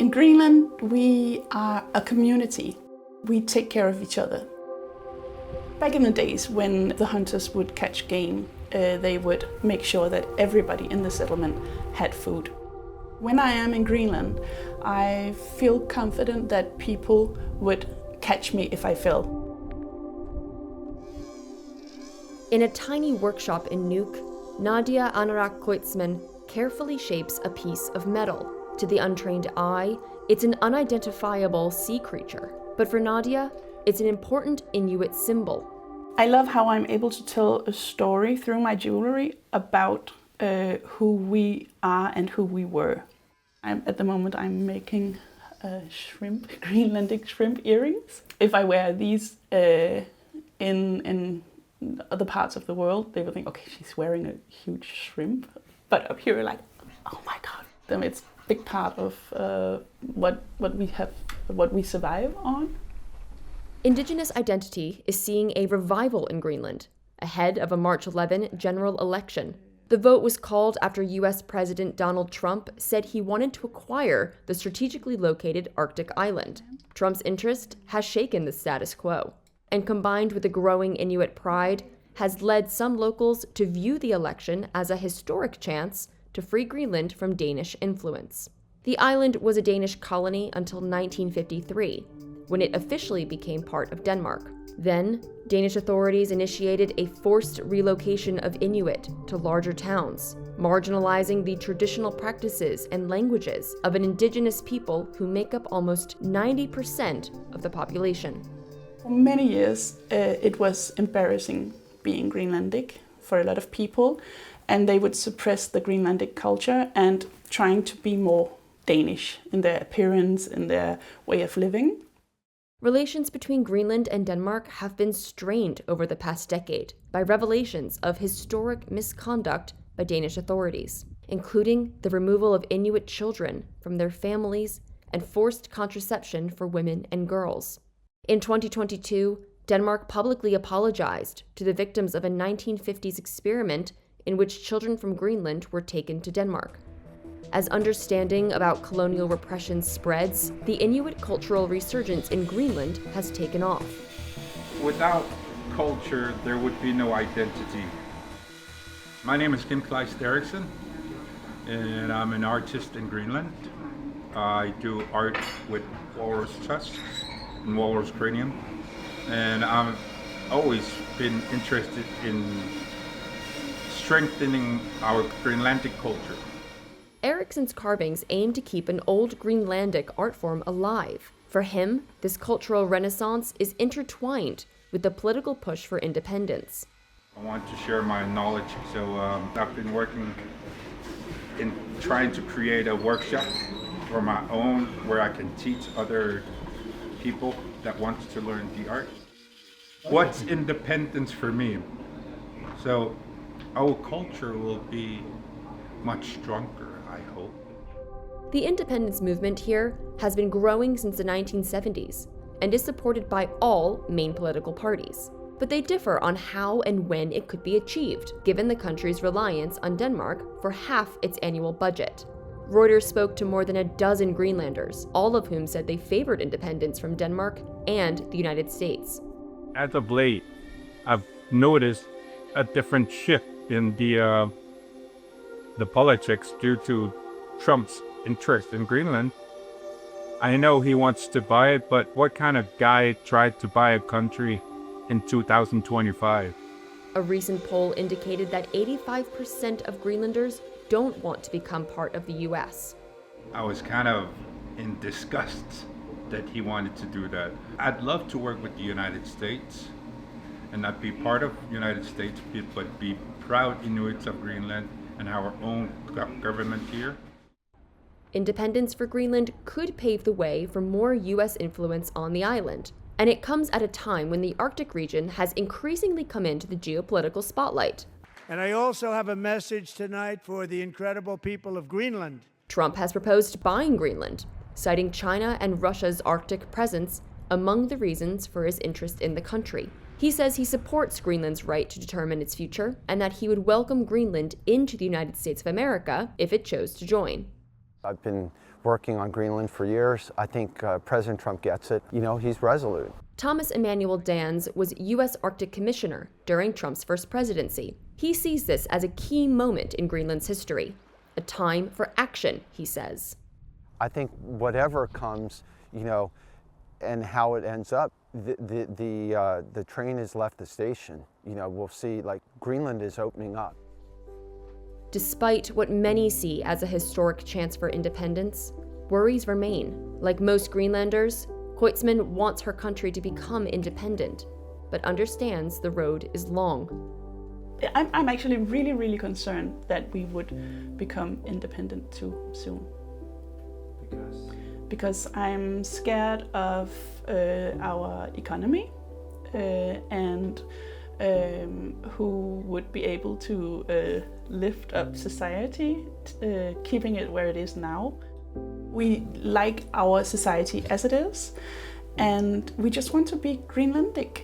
In Greenland, we are a community. We take care of each other. Back in the days when the hunters would catch game, they would make sure that everybody in the settlement had food. When I am in Greenland, I feel confident that people would catch me if I fell. In a tiny workshop in Nuuk, Nadia Anarak-Koitsman carefully shapes a piece of metal. To the untrained eye, it's an unidentifiable sea creature. But for Nadia, it's an important Inuit symbol. I love how I'm able to tell a story through my jewelry about who we are and who we were. At the moment, I'm making Greenlandic shrimp earrings. If I wear these in other parts of the world, they will think, okay, she's wearing a huge shrimp. But up here, like, oh my God, then it's a big part of what we survive on. Indigenous identity is seeing a revival in Greenland, ahead of a March 11 general election. The vote was called after U.S. President Donald Trump said he wanted to acquire the strategically located Arctic island. Trump's interest has shaken the status quo, and combined with the growing Inuit pride, has led some locals to view the election as a historic chance to free Greenland from Danish influence. The island was a Danish colony until 1953, when it officially became part of Denmark. Then, Danish authorities initiated a forced relocation of Inuit to larger towns, marginalizing the traditional practices and languages of an indigenous people who make up almost 90% of the population. For many years, it was embarrassing being Greenlandic for a lot of people, and they would suppress the Greenlandic culture and trying to be more Danish in their appearance, in their way of living. Relations between Greenland and Denmark have been strained over the past decade by revelations of historic misconduct by Danish authorities, including the removal of Inuit children from their families and forced contraception for women and girls. In 2022, Denmark publicly apologized to the victims of a 1950s experiment in which children from Greenland were taken to Denmark. As understanding about colonial repression spreads, the Inuit cultural resurgence in Greenland has taken off. Without culture, there would be no identity. My name is Kim Kleist Eriksson, and I'm an artist in Greenland. I do art with walrus tusks and walrus cranium, and I've always been interested in strengthening our Greenlandic culture. Eriksson's carvings aim to keep an old Greenlandic art form alive. For him, this cultural renaissance is intertwined with the political push for independence. I want to share my knowledge, so I've been working in trying to create a workshop for my own where I can teach other people that want to learn the art. What's independence for me? So our culture will be much stronger, I hope. The independence movement here has been growing since the 1970s and is supported by all main political parties. But they differ on how and when it could be achieved, given the country's reliance on Denmark for half its annual budget. Reuters spoke to more than a dozen Greenlanders, all of whom said they favored independence from Denmark and the United States. As of late, I've noticed a different shift in the politics due to Trump's interest in Greenland. I know he wants to buy it, but what kind of guy tried to buy a country in 2025? A recent poll indicated that 85% of Greenlanders don't want to become part of the US. I was kind of in disgust that he wanted to do that. I'd love to work with the United States and not be part of the United States, but be proud Inuits of Greenland and our own government here. Independence for Greenland could pave the way for more US influence on the island, and it comes at a time when the Arctic region has increasingly come into the geopolitical spotlight. And I also have a message tonight for the incredible people of Greenland. Trump has proposed buying Greenland, citing China and Russia's Arctic presence among the reasons for his interest in the country. He says he supports Greenland's right to determine its future and that he would welcome Greenland into the United States of America if it chose to join. I've been working on Greenland for years. I think President Trump gets it. You know, he's resolute. Thomas Emmanuel Dans was U.S. Arctic Commissioner during Trump's first presidency. He sees this as a key moment in Greenland's history, a time for action, he says. I think whatever comes, you know, and how it ends up, the train has left the station. You know, we'll see, like, Greenland is opening up. Despite what many see as a historic chance for independence, worries remain. Like most Greenlanders, Kreutzmann wants her country to become independent, but understands the road is long. I'm actually really, really concerned that we would become independent too soon. Because I'm scared of our economy and who would be able to lift up society, keeping it where it is now. We like our society as it is, and we just want to be Greenlandic.